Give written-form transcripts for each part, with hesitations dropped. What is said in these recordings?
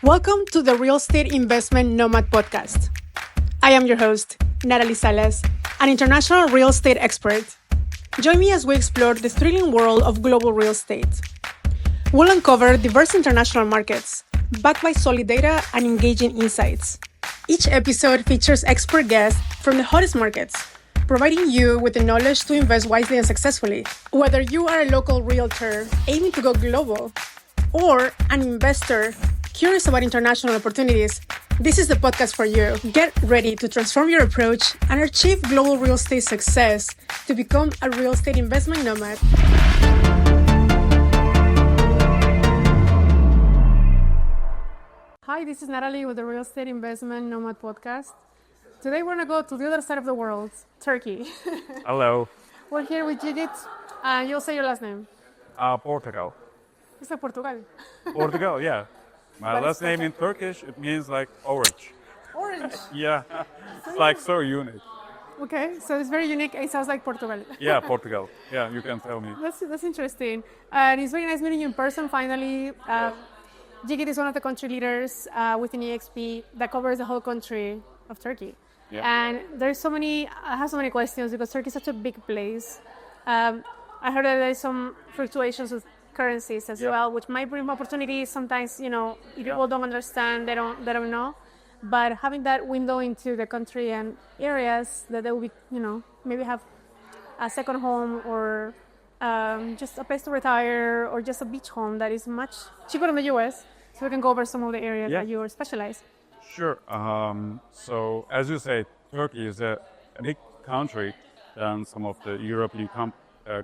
Welcome to the Real Estate Investment Nomad podcast. I am your host, Nathaly Salas, an international real estate expert. Join me as we explore the thrilling world of global real estate. We'll uncover diverse international markets, backed by solid data and engaging insights. Each episode features expert guests from the hottest markets, providing you with the knowledge to invest wisely and successfully. Whether you are a local realtor aiming to go global or an investor curious about international opportunities, this is the podcast for you. Get ready to transform your approach and achieve global real estate success to become a real estate investment nomad. Hi, this is Nathaly with the Real Estate Investment Nomad podcast. Today we're going to go to the other side of the world, Turkey. Hello. We're here with Yigit, and you'll say your last name. Portakal. It's like Portugal. Portugal, yeah. My last name in Turkish, it means like orange. Orange. Yeah, it's like so unique. Okay, so it's very unique. It sounds like Portugal. Yeah, Portugal. Yeah, you can tell me. That's interesting. And it's very nice meeting you in person finally. Yigit is one of the country leaders within EXP that covers the whole country of Turkey. Yeah. And I have so many questions because Turkey is such a big place. I heard that there's some fluctuations with currencies as well, which might bring opportunities. Sometimes, people don't understand, they don't know. But having that window into the country and areas that they will be, maybe have a second home or just a place to retire or just a beach home that is much cheaper than the US. So we can go over some of the areas that you are specialized. Sure. So as you say, Turkey is a big country than some of the European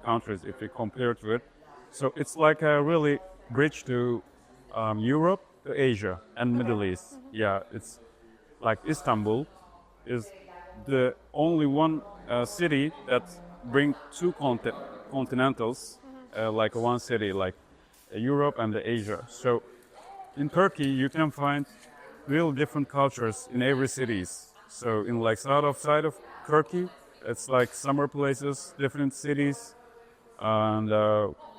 countries if you compare to it. So it's like a really bridge to Europe, to Asia and Middle East. Yeah, it's like Istanbul is the only one city that bring two continentals, like one city, like Europe and the Asia. So in Turkey, you can find real different cultures in every cities. So in like side of Turkey, it's like summer places, different cities, and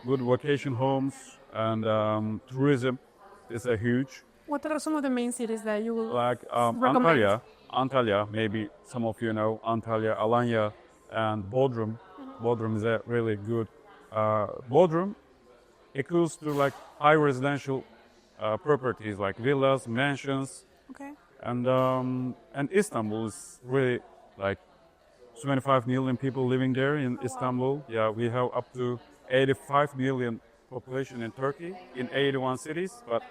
good vacation homes, and tourism is a huge. What are some of the main cities that you will like recommend? Antalya, maybe some of you know Antalya, Alanya, and Bodrum. Bodrum is a really good. Bodrum equals to like high residential properties like villas, mansions, Okay. and Istanbul is really like 25 million people living there in Istanbul. Yeah, we have up to 85 million population in Turkey in 81 cities, but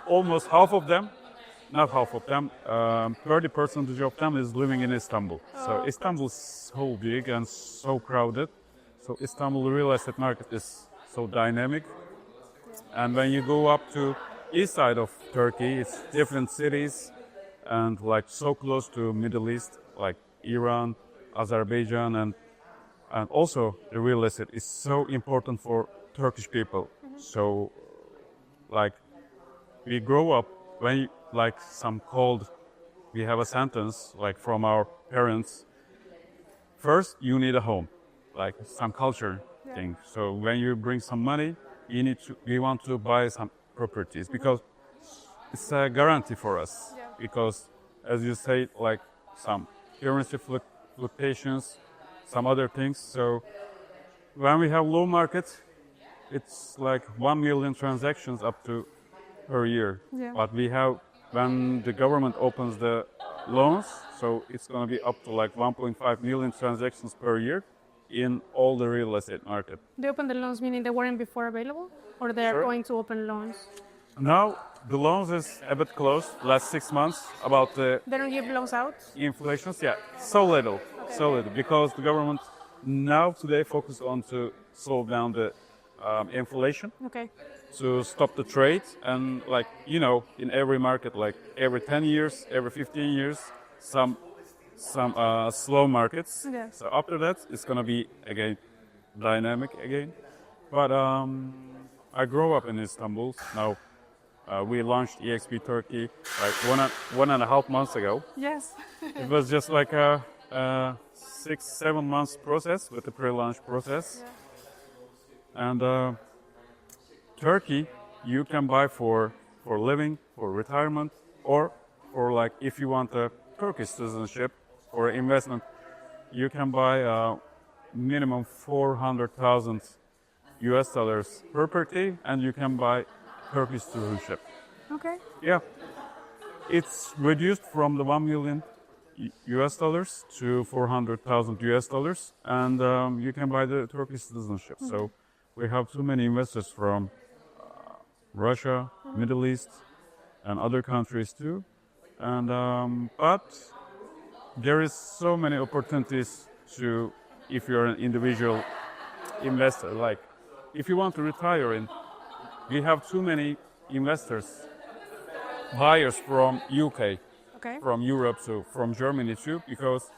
almost half of them, not half of them, 30% of them is living in Istanbul. So Istanbul is so big and so crowded. So Istanbul real estate market is so dynamic. And when you go up to east side of Turkey, it's different cities and like so close to Middle East, like Iran, Azerbaijan, and also the real estate is so important for Turkish people. So like we grow up when like some called, we have a sentence like from our parents, first you need a home, like some culture thing. So when you bring some money, we want to buy some properties because it's a guarantee for us. Because as you say, like some currency fluctuations, some other things. So when we have low market, it's like 1 million transactions up to per year. Yeah. But we have, when the government opens the loans, so it's going to be up to like 1.5 million transactions per year in all the real estate market. They open the loans, meaning they weren't before available, or they're going to open loans? Now the loans is a bit close. Last 6 months about the They don't give loans out? inflations. Yeah, so little, because the government now today focus on to slow down the inflation, Okay. to stop the trade, and like in every market, like every 10 years, every 15 years, some slow markets. Yes. So after that, it's gonna be again dynamic again. But I grew up in Istanbul. Now we launched EXP Turkey like one and a half months ago. Yes. It was just like a 6-7 months process with the pre-launch process. And Turkey, you can buy for for living, for retirement, or for like if you want a Turkish citizenship or investment, you can buy a minimum 400,000 US dollars property and you can buy Turkish citizenship. Okay. Yeah. It's reduced from the 1 million US dollars to 400,000 US dollars and you can buy the Turkish citizenship. So we have too many investors from Russia, Middle East, and other countries too. And but there is so many opportunities to, if you're an individual investor, like if you want to retire in, we have too many investors, buyers from UK, Okay. from Europe too, from Germany too, because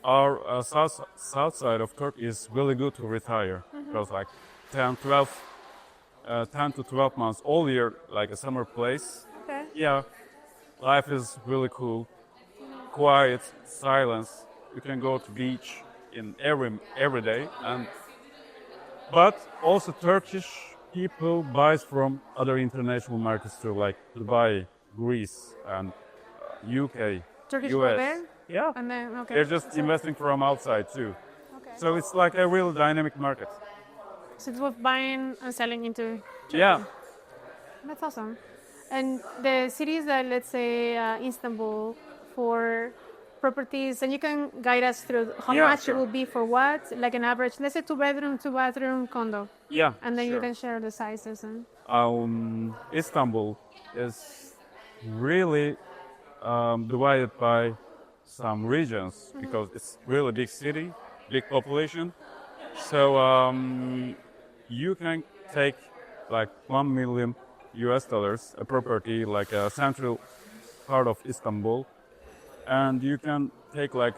our south side of Turkey is really good to retire. Because like 10 to 12 months all year, like a summer place. Okay. Yeah, life is really cool, quiet, silence. You can go to beach in every day, and but also Turkish people buys from other international markets too, like Dubai, Greece, and UK, Turkish US. over there? Yeah, And then, okay. they're just investing from outside too. Okay. So it's like a real dynamic market. So it's worth buying and selling into. Yeah. That's awesome. And the cities that, let's say, Istanbul, for properties, and you can guide us through how Yeah, much sure. it will be for what, like an average, let's say two bathroom condo, Yeah. and then you sure. can share the sizes. And Istanbul is really divided by some regions because it's really big city, big population. So you can take like 1 million US dollars a property like a central part of Istanbul, and you can take like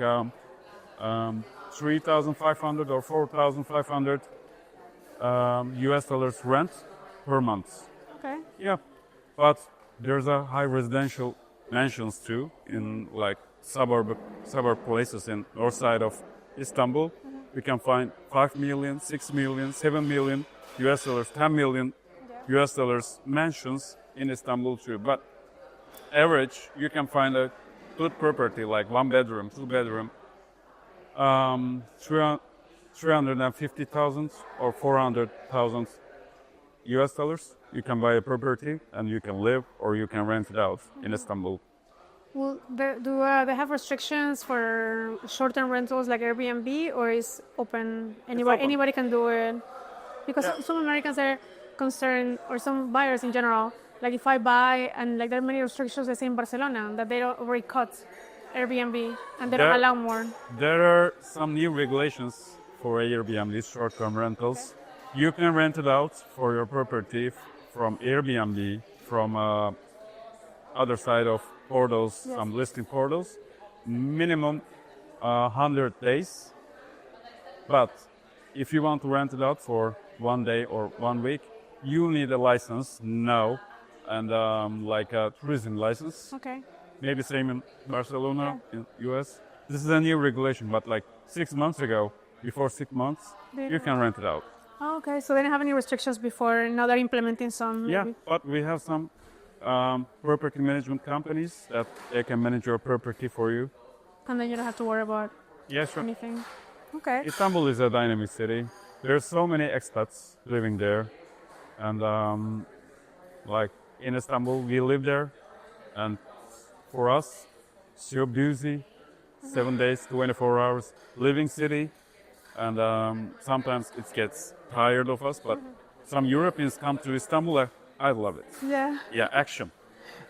3,500 or 4,500 US dollars rent per month. okay. Yeah, but there's a high residential mansions too in like suburb places in north side of Istanbul. We can find 5 million, 6 million, 7 million US dollars, 10 million US dollars mansions in Istanbul too. But average, you can find a good property like 1 bedroom, 2 bedroom, 350,000 or 400,000 US dollars. You can buy a property and you can live or you can rent it out in Istanbul. Well, do they have restrictions for short-term rentals like Airbnb, or is open? open. Anybody can do it. Because Yeah. some Americans are concerned, or some buyers in general, like if I buy and like there are many restrictions, let's say in Barcelona, that they don't already cut Airbnb and they don't There- allow more. There are some new regulations for Airbnb short-term rentals. You can rent it out for your property from Airbnb, from other side of portals, some listing portals, minimum 100 days. But if you want to rent it out for 1 day or 1 week, you need a license now, and like a tourism license. Okay. Maybe same in Barcelona, in US. This is a new regulation, but like 6 months ago, before 6 months, you can rent it out. Oh, okay. So they didn't have any restrictions before. Now they're implementing some. Yeah, maybe. but we have some property management companies that they can manage your property for you. And then you don't have to worry about Yeah, sure. anything. Okay. Istanbul is a dynamic city. There's so many expats living there, and like in Istanbul, we live there, and for us, so busy, 7 days, 24 hours, living city, and sometimes it gets tired of us. But some Europeans come to Istanbul. I love it. Yeah. Yeah, action,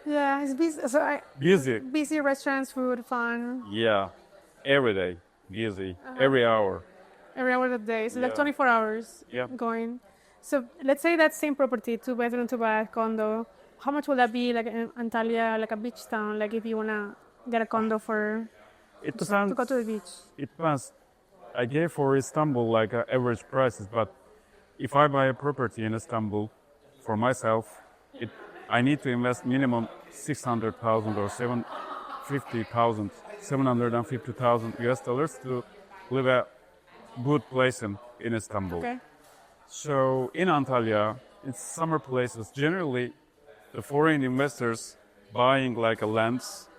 Yeah. It's busy. So busy. busy restaurants, food, fun, Yeah, every day, busy, every hour. every hour of the day. So like Yeah. 24 hours Yeah. going. So let's say that same property, two bedroom, two bath condo. How much would that be like in Antalya, like a beach town? Like if you wanna get a condo for It to depends. go to the beach. It depends. I gave for Istanbul like average prices, but if I buy a property in Istanbul for myself, I need to invest minimum 600,000 or 750,000 US dollars to live a good place in Istanbul. Okay. So in Antalya, it's summer places. Generally, the foreign investors buying like a lands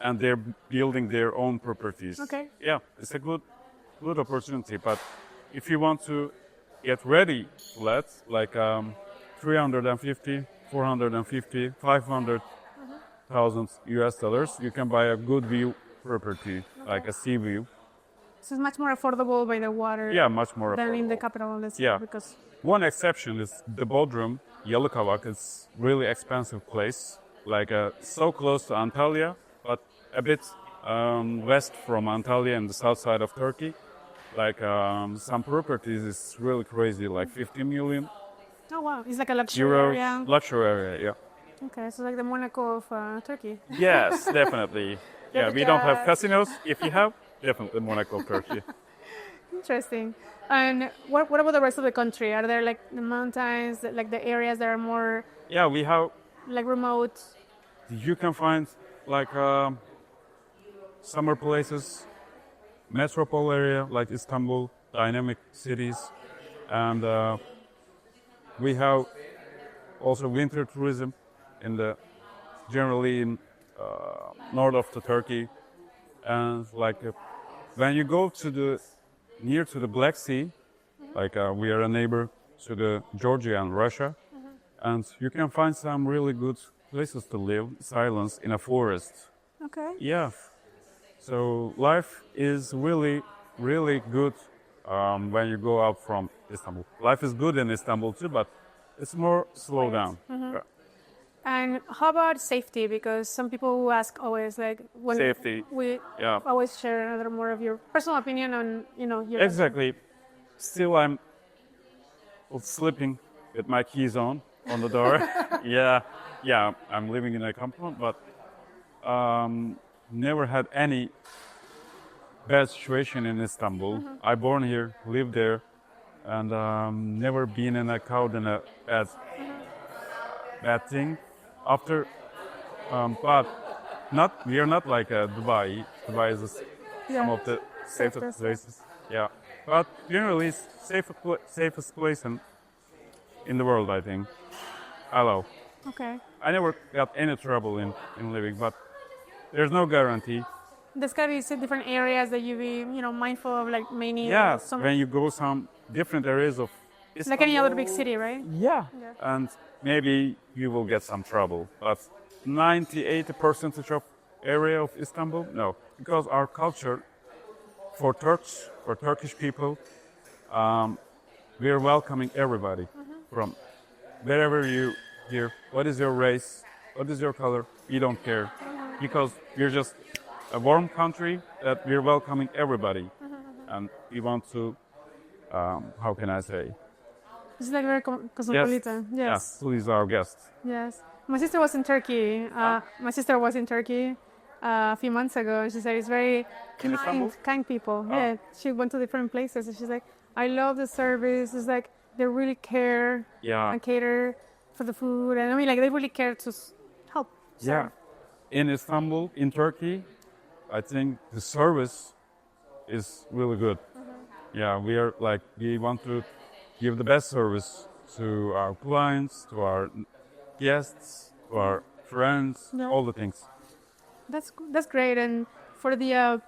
and they're building their own properties. Okay. Yeah, it's a good opportunity. But if you want to get ready flats like 350, 450, 500,000 US dollars, you can buy a good view property, like a sea view. So it's much more affordable by the water. Yeah, much more than in the affordable. capital. Yeah. Because One exception is the Bodrum, Yalıkavak. It's really expensive place, like so close to Antalya, but a bit west from Antalya and the south side of Turkey. Like some properties is really crazy, like 50 million oh wow, it's like a luxury euros, area. luxury area. Yeah. Okay, so like the Monaco of Turkey. Yes, definitely. Yeah, we don't have casinos. If you have, definitely Monaco, Turkey. Interesting. And what about the rest of the country? Are there like the mountains, like the areas that are more Yeah, we have. like remote? You can find like summer places, metropole area like Istanbul, dynamic cities, and we have also winter tourism in the generally in north of the Turkey, and like when you go to the near to the Black Sea, like we are a neighbor to the Georgia and Russia, and you can find some really good places to live, silence in a forest. Okay. Yeah. So life is really, really good when you go out from Istanbul. Life is good in Istanbul too, but it's more slow down. Yeah. And how about safety? Because some people who ask always like when Safety. we Yeah. always share a little more of your personal opinion on your Exactly. Still, I'm sleeping with my keys on the door. yeah. I'm living in a compound, but never had any bad situation in Istanbul. I born here, lived there, and never been in a caught in a bad thing. After, but we are not like Dubai. Dubai is some of the safest places. Yeah, but generally it's safest place in the world, I think. Hello. Okay. I never got any trouble in living, but there's no guarantee. There's gotta be some different areas that you be mindful of, like many. Yeah, Some, when you go some different areas of Istanbul, like any other big city, right? Yeah. And maybe you will get some trouble, but 80% of area of Istanbul, no, because our culture for Turkish people, we are welcoming everybody from wherever you here. What is your race? What is your color? We don't care, because we're just a warm country that we're welcoming everybody, and we want to, how can I say? It's like very cosmopolitan. Yes. Please, our guests. Yes. My sister was in Turkey. A few months ago, and she said it's very kind people. Oh. Yeah. She went to different places, and she's like, I love the service. It's like they really care and cater for the food, and I mean, like they really care to help. So. Yeah. In Istanbul, in Turkey, I think the service is really good. Yeah, we want to give the best service to our clients, to our guests, to our friends, all the things. That's great. And for the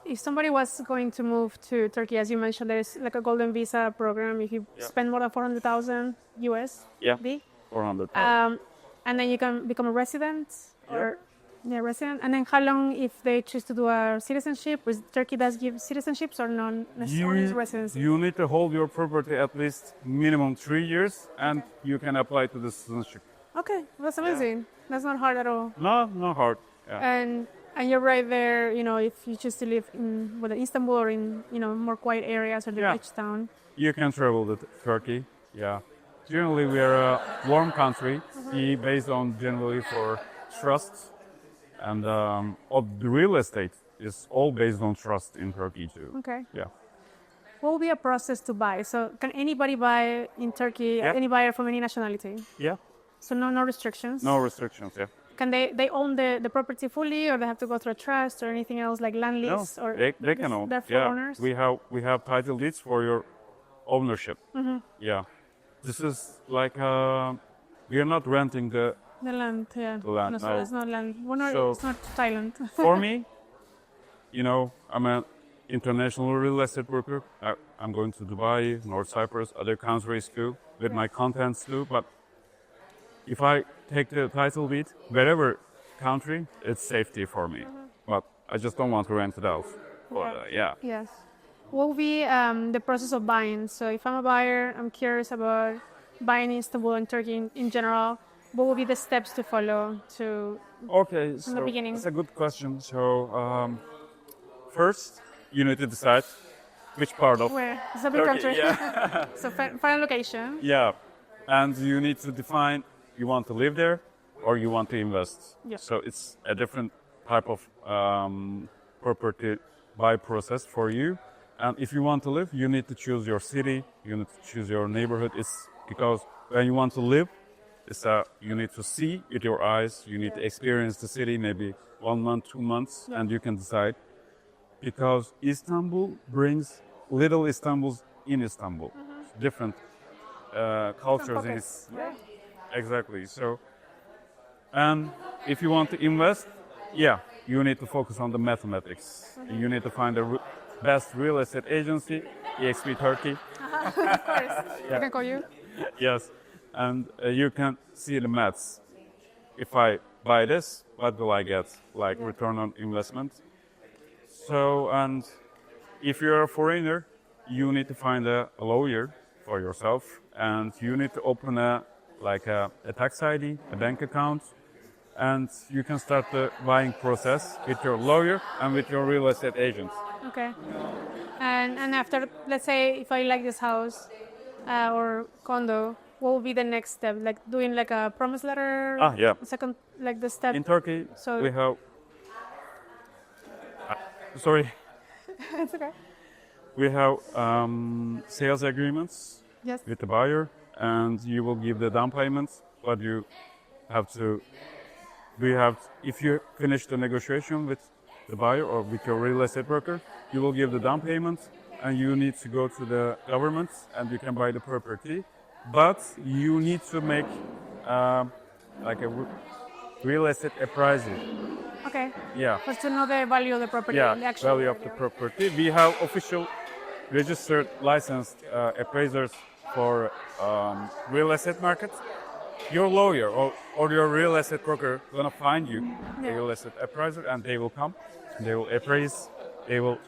if somebody was going to move to Turkey, as you mentioned, there's like a golden visa program. If you spend more than 400,000 US, 400,000. and then you can become a resident resident. And then how long if they choose to do a citizenship? Does Turkey give citizenships or not necessarily residency? You need to hold your property at least minimum 3 years, and you can apply to the citizenship. Okay, that's amazing. That's not hard at all. No, not hard. Yeah. And you're right there. If you choose to live in whether Istanbul or in more quiet areas or the beach town, you can travel to Turkey. Yeah. Generally, we are a warm country, based on generally for trust. And the real estate is all based on trust in Turkey too. Okay. Yeah. What will be a process to buy? So can anybody buy in Turkey? Yeah. Any buyer from any nationality? Yeah. So no restrictions? No restrictions, yeah. Can they own the property fully, or they have to go through a trust or anything else like land lease? No, or they can own. They're full owners? We have title deeds for your ownership. Yeah. This is like we are not renting the The land, yeah. The land, No, so no. it's not land. Well, no, So- it's not Thailand. For me, I'm an international real estate broker. I'm going to Dubai, North Cyprus, other countries too, with my contents too. But if I take the title deed, wherever country, it's safety for me. But I just don't want to rent it out. But, yeah. Yes. What will be the process of buying? So if I'm a buyer, I'm curious about buying in Istanbul and Turkey in general. What will be the steps to follow to Okay, from the beginning? It's a good question. So first, you need to decide which part of Where? It's a big Turkey. country. Yeah. So find a location. Yeah, and you need to define you want to live there or you want to invest. Yeah. So it's a different type of property buy process for you. And if you want to live, you need to choose your city. You need to choose your neighborhood. It's because when you want to live, you need to see with your eyes. You need to experience the city, maybe 1 month, 2 months, and you can decide. Because Istanbul brings little Istanbuls in Istanbul, different cultures in it. Pockets, right? Exactly. So, and if you want to invest, you need to focus on the mathematics. You need to find the best real estate agency, EXP Turkey. Of course. I can call you. Yes, and you can see the maths. If I buy this, what will I get? Like return on investment. So, and if you're a foreigner, you need to find a lawyer for yourself, and you need to open a tax ID, a bank account, and you can start the buying process with your lawyer and with your real estate agent. Okay. And after, let's say, if I like this house or condo, what will be the next step? Like doing like a promise letter? Yeah. Second, like the step. In Turkey, So- we have. Sorry. It's okay. We have sales agreements Yes. with the buyer, and you will give the down payment. But you have to. If you finish the negotiation with the buyer or with your real estate broker, you will give the down payment, and you need to go to the government, and you can buy the property. But you need to make like a real estate appraisal. Okay. Yeah. But to know the value of the property. Yeah, the actual value of the property. We have official registered licensed appraisers for real estate market. Your lawyer or your real estate broker gonna find you a real estate appraiser, and they will come. They will appraise. They will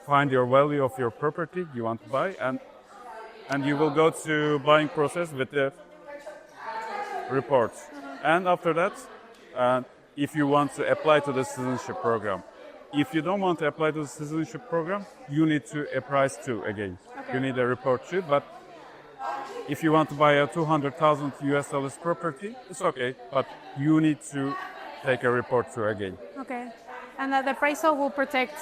find your value of your property you want to buy, and you will go to buying process with the reports. And after that, if you want to apply to the citizenship program. If you don't want to apply to the citizenship program, you need to appraise too again. Okay. You need a report too, but if you want to buy a $200,000 property, it's okay, but you need to take a report too again. Okay. And that the appraisal will protect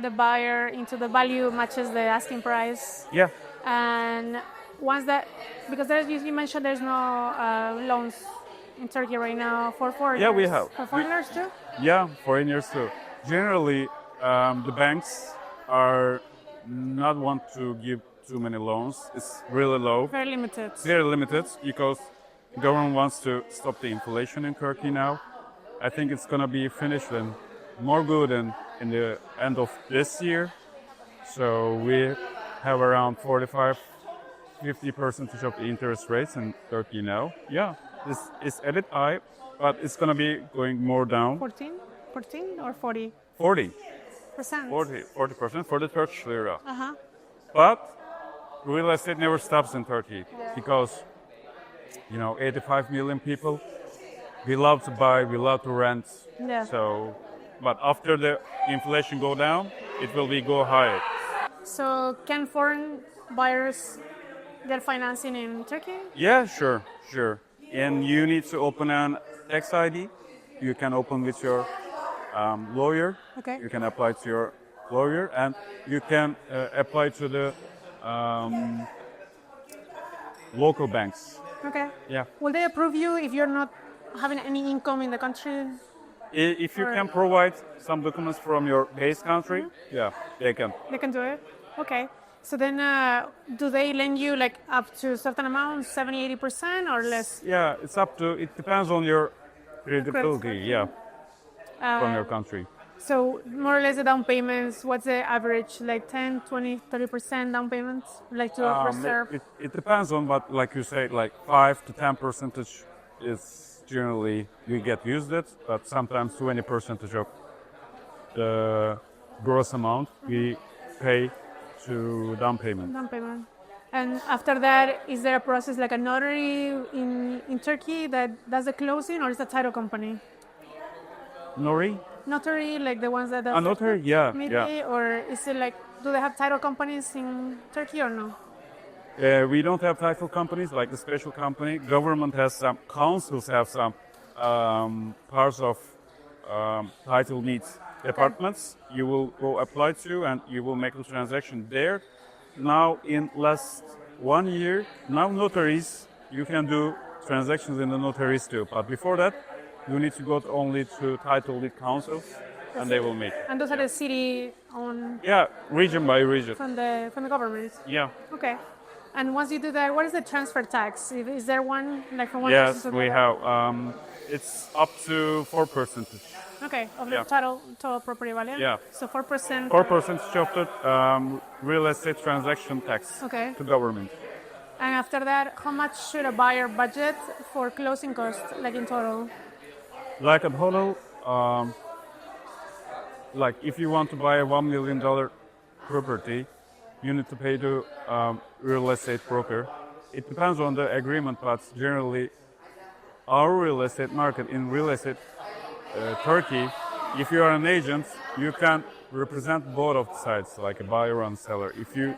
the buyer into the value matches the asking price. Yeah, And once that, because you mentioned there's no loans in Turkey right now for foreigners. Yeah, we have. For foreigners too? yeah, foreigners too. Generally, the banks are not want to give too many loans. It's really low. Very limited. It's very limited because the government wants to stop the inflation in Turkey now. I think it's gonna be finished and more good in the end of this year. So we have around 45-50% of the interest rates in Turkey now. Yeah, it's at it high, but it's gonna be going more down. 14 or 40%? 40% for the Turkish lira. Uh-huh. But real estate never stops in Turkey because 85 million people. We love to buy, we love to rent. Yeah. So, but after the inflation go down, it will go higher. So can foreign buyers get financing in Turkey? Yeah, sure. And you need to open an tax ID. You can open with your lawyer. Okay. You can apply to your lawyer, and you can apply to the local banks. Okay. Yeah. Will they approve you if you're not having any income in the country? If you can provide some documents from your base country, yeah, they can. They can do it? Okay. So then, do they lend you like up to a certain amount, 70, 80% or less? Yeah, it's up to, it depends on your credibility, yeah, from your country. So more or less the down payments, what's the average? Like 10, 20, 30% down payments? Like to reserve? It depends on what, like you say, like 5 to 10% is generally we get used it, but sometimes 20% of the gross amount we pay to down payment. Down payment. And after that, is there a process like a notary in Turkey that does the closing, or is the title company? Notary, like the ones that does A notary, yeah, midway, or is it like, do they have title companies in Turkey or no? We don't have title companies like the special company. Government has some, councils have some parts of title needs departments. You will go apply to and you will make the transaction there. Now in last 1 year, now notaries, you can do transactions in the notaries too. But before that, you need to go only to title deed councils and they will make it. And those are the city owned? Yeah, region by region. From the government? Yeah. Okay. And once you do that, what is the transfer tax? Is there one, like from one Yes, person to we the have. It's up to 4%. Okay, of the total property value? Yeah. So 4%? 4% of the real estate transaction tax to government. And after that, how much should a buyer budget for closing costs, like in total? Like a total, like if you want to buy a $1 million property, you need to pay to real estate broker. It depends on the agreement, but generally, our real estate market in real estate Turkey, if you are an agent, you can represent both of the sides, like a buyer and seller. If you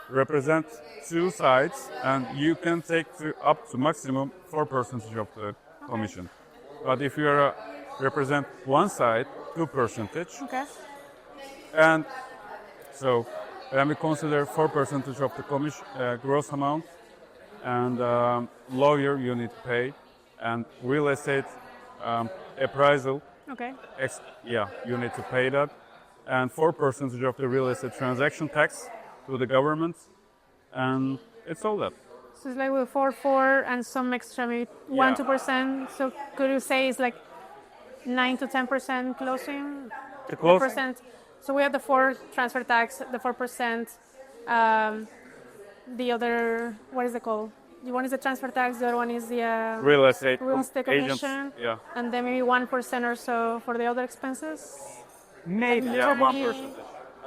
represent two sides, and you can take up to maximum 4% of the commission. But if you are represent one side, 2%. Okay. And so when we consider 4% of the commission gross amount, and lawyer you need to pay, and real estate appraisal, you need to pay that, and 4% of the real estate transaction tax to the government, and it's all that. So it's like with 4 and some extra, maybe 1-2%. So could you say it's like 9 to 10% closing? The closing. Percent. So we have the 4 transfer tax, the 4%. The other, what is it called? One is the transfer tax, the other one is the real estate commission. Yeah. And then maybe 1% or so for the other expenses. Maybe 1%.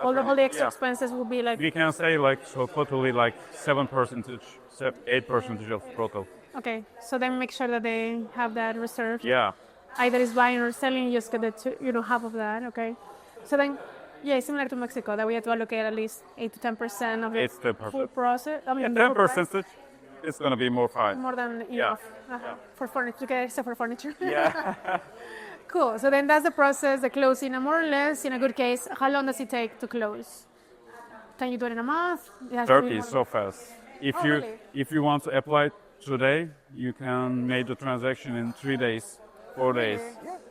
All the extra expenses will be like. We can say like so totally like 7%, 8% of total. Okay, so then make sure that they have that reserved. Yeah. Either it's buying or selling, you just get the half of that. Okay. So then, yeah, it's similar to Mexico that we have to allocate at least 8 to 10% of the full process. I mean, 10%. It's going to be more fine. More than enough for furniture, except for furniture. Yeah. Cool. So then that's the process, the closing. And more or less, in a good case, how long does it take to close? Can you do it in a month? Turkey is so fast. Really? If you want to apply today, you can make the transaction in 3 days, 4 days.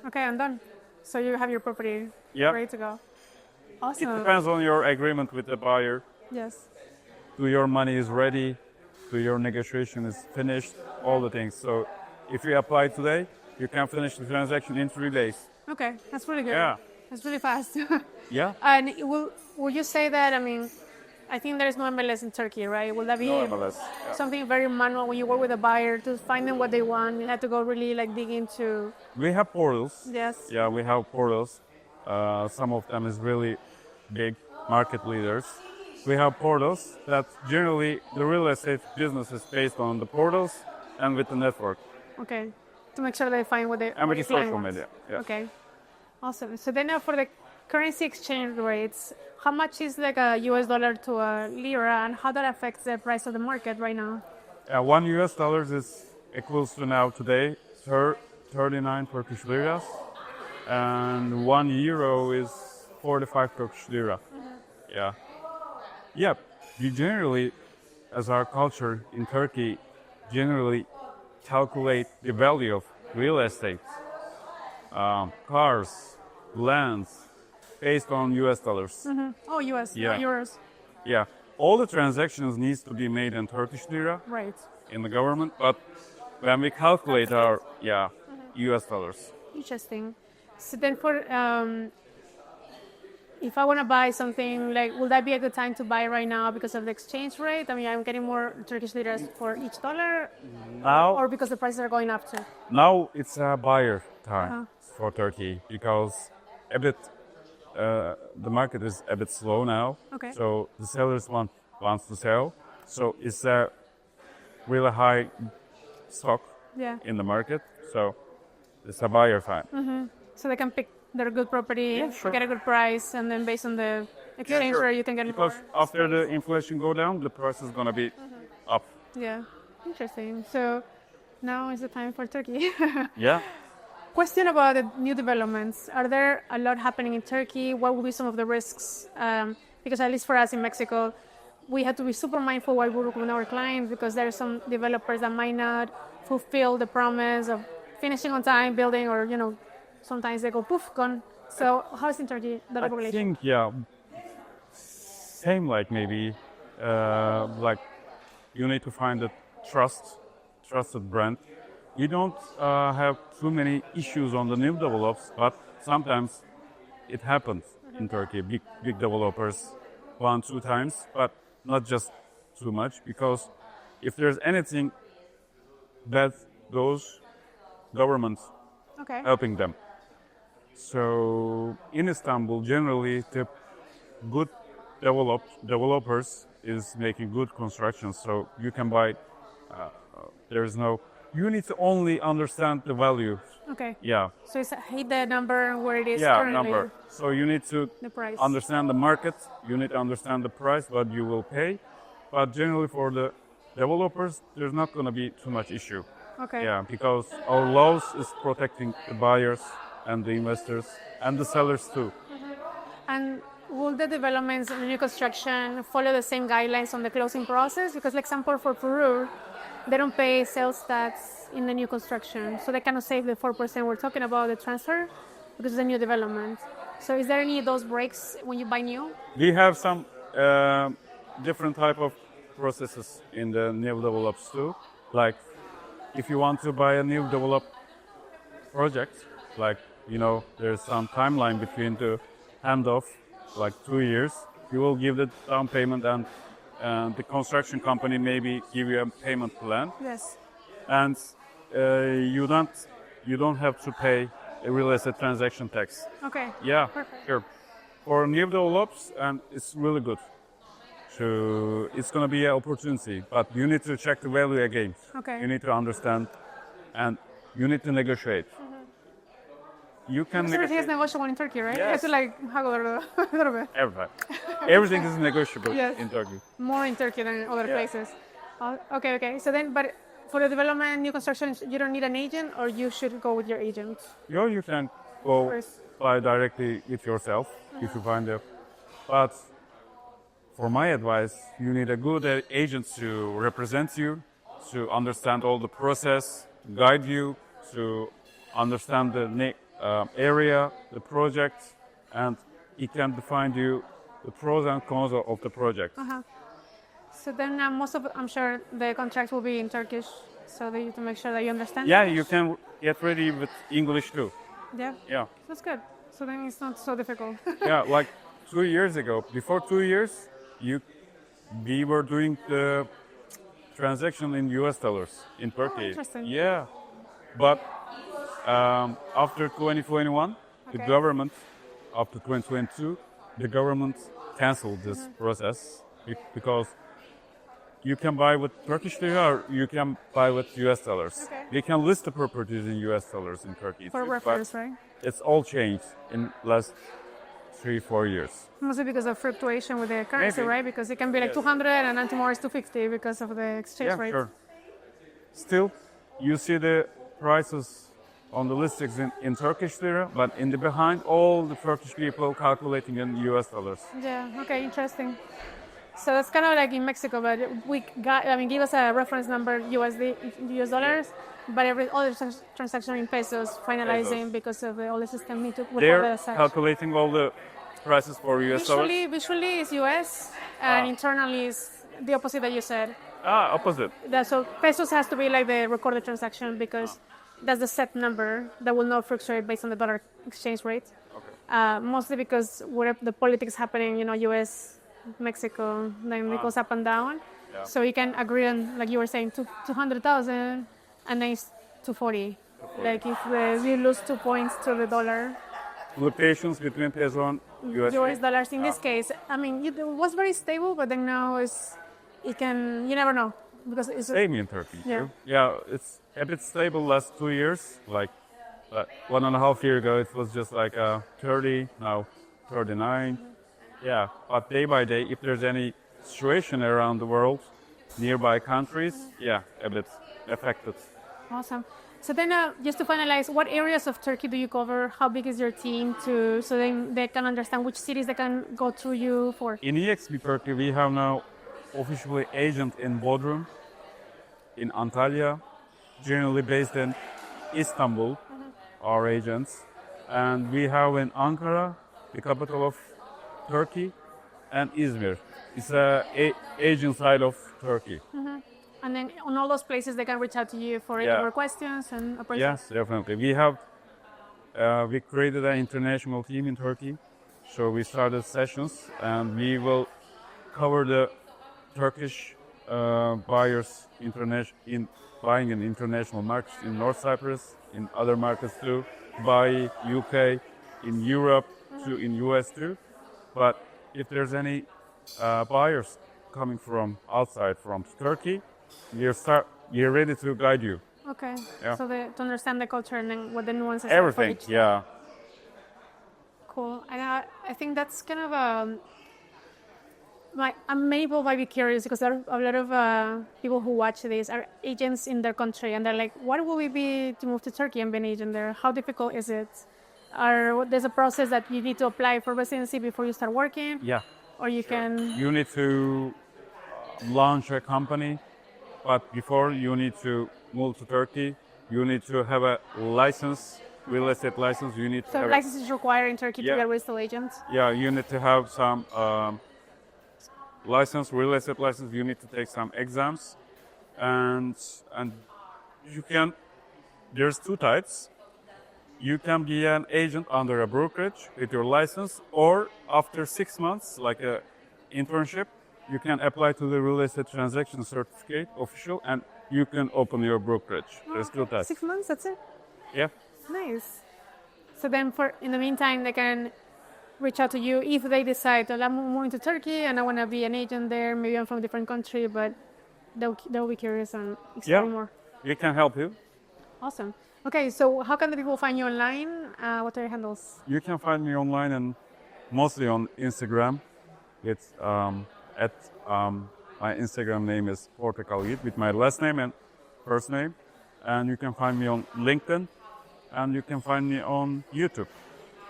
Okay, I'm done. So you have your property ready to go. Awesome. It depends on your agreement with the buyer. Yes. To your money is ready, to your negotiation is finished, all the things. So if you apply today, you can finish the transaction in 3 days. Okay, that's really good. Yeah. That's really fast. Yeah. And will you say that, I mean, I think there's no MLS in Turkey, right? Will that be No MLS. something very manual when you work with a buyer to find them what they want? You have to go really like dig into. We have portals. Yes. Yeah, we have portals. Some of them is really big market leaders. We have portals that generally the real estate business is based on the portals and with the network. Okay. To make sure they find what they and with the social wants. media. Yes. Okay. Awesome. So then for the currency exchange rates, how much is like a US dollar to a lira, and how that affects the price of the market right now? $1 is equals to now today 39 Turkish liras, and €1 is 45 Turkish lira. Mm-hmm. Yeah. Yeah. We generally, as our culture in Turkey, generally calculate the value of real estate, cars, lands, based on US dollars. Mm-hmm. Oh, US, Yeah. not euros. Yeah. all the transactions needs to be made in Turkish lira Right. in the government, but when we calculate our US dollars. Interesting. So then if I want to buy something, like, will that be a good time to buy right now because of the exchange rate? I mean, I'm getting more Turkish liras for each dollar, Now, or because the prices are going up too? now it's a buyer time for Turkey because a bit the market is a bit slow now. Okay. So the sellers wants to sell. So it's a really high stock Yeah. in the market. So it's a buyer time. So they can pick their good property, sure. get a good price, and then based on the exchange rate, you can get Because more. after the inflation go down, the price is gonna be up. Yeah. Interesting. So now is the time for Turkey. Yeah. Question about the new developments. Are there a lot happening in Turkey? What will be some of the risks? Because at least for us in Mexico, we have to be super mindful while we work with our clients because there are some developers that might not fulfill the promise of finishing on time, building, or, sometimes they go poof, gone. So how is in Turkey, the I regulation? think same like maybe like you need to find a trusted brand. You don't have too many issues on the new develops, but sometimes it happens in Turkey. Big developers 1-2 times, but not just too much because if there's anything that those governments Okay. helping them. So in Istanbul, generally the good developers is making good constructions. So you can buy. You need to only understand the value. Okay. Yeah. So it's hit the number where it is Yeah, currently. number. So you need to The price. understand the market. You need to understand the price, what you will pay. But generally for the developers, there's not going to be too much issue. Okay. Yeah, because our laws is protecting the buyers and the investors and the sellers too. And will the developments in the new construction follow the same guidelines on the closing process? Because, like example, for Peru, they don't pay sales tax in the new construction, so they cannot save the 4% we're talking about the transfer because it's a new development. So, is there any of those breaks when you buy new? We have some different type of processes in the new develops too. Like if you want to buy a new developed project, like there's some timeline between the handoff, like 2 years. You will give the down payment and the construction company maybe give you a payment plan. Yes. And you don't have to pay a real estate transaction tax. Okay. Yeah, Perfect. sure. For new develops, and it's really good. So it's gonna be an opportunity, but you need to check the value again. Okay. You need to understand, and you need to negotiate. You can Because everything is negotiate negotiable in Turkey, right? Yes. You have to haggle a little bit. everything is negotiable Yes. in Turkey. More in Turkey than in other Yeah. places. Okay. So then, but for the development, new construction, you don't need an agent, or you should go with your agent? You can go First. buy directly with yourself if you find it. But for my advice, you need a good agent to represent you, to understand all the process, guide you, to understand the area, the project, and it can define you the pros and cons of the project. So then, I'm sure the contract will be in Turkish, so that you to make sure that you understand. Yeah, you can get ready with English too. Yeah. Yeah. That's good. So then it's not so difficult. Yeah, like 2 years ago, before 2 years, we were doing the transaction in US dollars in Turkey. interesting. Yeah, but after 2021, the Okay. government, after 2022, the government canceled this process because you can buy with Turkish lira or you can buy with US dollars. Okay. You can list the properties in US dollars in Turkey. For too, reference, but right? it's all changed in last 3-4 years. Mostly because of fluctuation with the currency, Maybe. right? Because it can be like Yes. 200 and then tomorrow is 250 because of the exchange Yeah, rate. sure. Still, you see the prices on the listings in Turkish lira, but in the behind, all the Turkish people calculating in US dollars. Yeah. Okay. Interesting. So that's kind of like in Mexico, but give us a reference number USD, US dollars, but all the transactions in pesos finalizing Pesos. because of all the system need to They're record the such. calculating all the prices for US dollars. Visually it's US, and internally is the opposite that you said. Opposite. So pesos has to be like the recorded transaction because that's the set number that will not fluctuate based on the dollar exchange rate. Okay. Mostly because where the politics happening, U.S., Mexico, then it goes up and down. Yeah. So you can agree on, like you were saying, 200,000, and then it's 240. Like if we lose 2 points to the dollar. Fluctuations between peso and US dollars in this case. I mean, it was very stable, but then now you never know. Because it's same in Turkey yeah. too. Yeah, it's a bit stable last 2 years. Like 1.5 years ago, it was just like 30, now 39. Yeah, but day by day, if there's any situation around the world, nearby countries, yeah, a bit affected. Awesome. So then, just to finalize, what areas of Turkey do you cover? How big is your team? So then they can understand which cities they can go through you for. In EXP Turkey, we have now officially agent in Bodrum, in Antalya, generally based in Istanbul, our agents, and we have in Ankara, the capital of Turkey, and Izmir. It's a Asian side of Turkey. And then on all those places, they can reach out to you for any more questions and appraisals. Yes, definitely. We created an international team in Turkey, so we started sessions, and we will cover the Turkish buyers in buying in international markets in North Cyprus, in other markets too, Dubai, UK, in Europe, too, in US too. But if there's any buyers coming from outside, from Turkey, we're ready to guide you. Okay. Yeah. So to understand the culture and then what the nuances Everything, are for each. yeah. Cool. And I think that's kind of many people might be curious because there are a lot of people who watch this are agents in their country and they're like, what will it be to move to Turkey and be an agent there? How difficult is it? Or there's a process that you need to apply for residency before you start working? Yeah. Or you can... You need to launch a company, but before you need to move to Turkey, you need to have a license, real estate license. You need to have license is required in Turkey to be a real estate agent? Yeah, you need to have some license, real estate license. You need to take some exams, and you can. There's two types. You can be an agent under a brokerage with your license, or after 6 months, like a internship, you can apply to the real estate transaction certificate official, and you can open your brokerage. There's two types. 6 months, that's it? Yeah. Nice. So then in the meantime, they can reach out to you if they decide that I'm moving to Turkey and I want to be an agent there. Maybe I'm from a different country, but they'll be curious and explore more. We can help you. Awesome. Okay, so how can the people find you online? What are your handles? You can find me online and mostly on Instagram. It's my Instagram name is Portakal Yigit with my last name and first name. And you can find me on LinkedIn and you can find me on YouTube.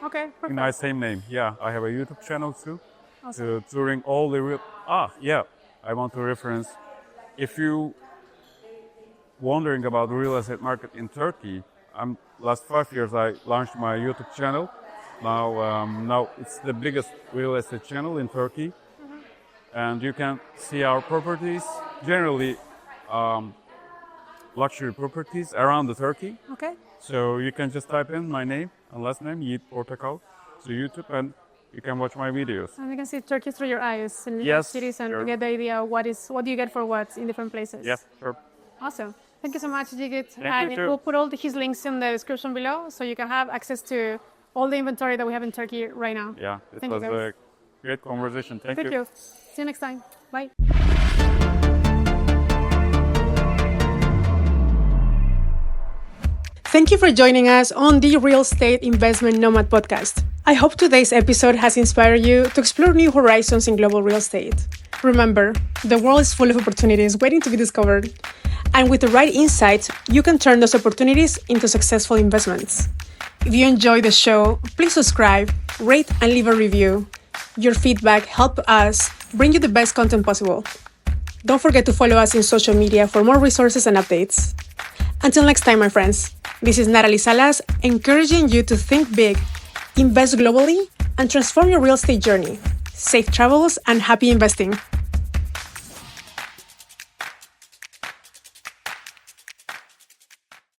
Okay, perfect. In my same name. Yeah, I have a YouTube channel too. Awesome. Touring all the I want to reference. If you wondering about the real estate market in Turkey, last 5 years I launched my YouTube channel. Now it's the biggest real estate channel in Turkey, and you can see our properties, generally luxury properties around the Turkey. Okay. So you can just type in my name and last name, Yiğit Portakal, to YouTube, and you can watch my videos. And you can see Turkey through your eyes and cities and sure. get the idea of what do you get for what in different places. Yes, sure. Awesome. Thank you so much, Yigit. Thank you too. We'll put all his links in the description below so you can have access to all the inventory that we have in Turkey right now. Yeah, it Thank was you, a great conversation. Thank you. See you next time. Bye. Thank you for joining us on the Real Estate Investment Nomad podcast. I hope today's episode has inspired you to explore new horizons in global real estate. Remember, the world is full of opportunities waiting to be discovered. And with the right insights, you can turn those opportunities into successful investments. If you enjoy the show, please subscribe, rate, and leave a review. Your feedback helps us bring you the best content possible. Don't forget to follow us in social media for more resources and updates. Until next time, my friends, this is Nathaly Salas, encouraging you to think big, invest globally, and transform your real estate journey. safe travels, and happy investing.